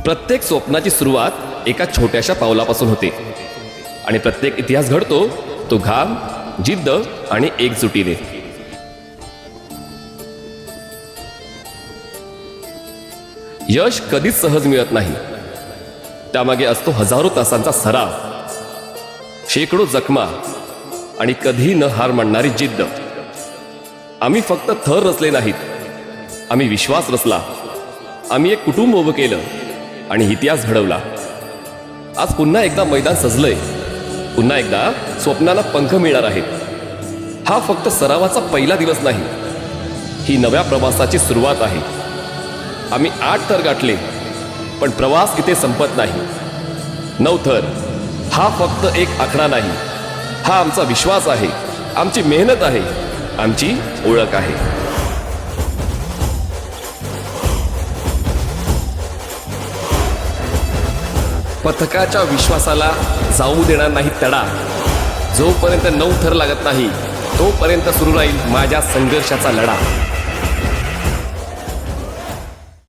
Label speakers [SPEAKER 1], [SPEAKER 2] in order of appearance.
[SPEAKER 1] प्रत्येक स्वप्नाची सुरुवात एका छोट्याशा पावलापासून होते आणि प्रत्येक इतिहास घडतो तो घाम, जिद्द आणि एकजुटीने. यश कधीच सहज मिळत नाही. त्यामागे असतो हजारो तासांचा सराव, शेकडो जखमा आणि कधी न हार मानणारी जिद्द. आम्ही फक्त थर रचले नाहीत, आम्ही विश्वास रचला. आम्ही एक कुटुंब उभं केलं आणि इतिहास घडवला. आज पुन्हा एकदा मैदान सजलंय. पुन्हा एकदा स्वप्नाला पंख मिळणार आहेत. हा फक्त सरावाचा पहिला दिवस नाही, ही नव्या प्रवासाची सुरुवात आहे. आम्ही 8 थर गाठले, पण प्रवास इथे संपत नाही. 9 थर हा फक्त एक आकडा नाही, हा आमचा विश्वास आहे, आमची मेहनत आहे, आमची ओळख आहे. पथकाच्या विश्वासाला जाऊ देणार नाही तडा. जोपर्यंत 9 थर लागत नाही तोपर्यंत सुरू राहील माझ्या संघर्षाचा लढा.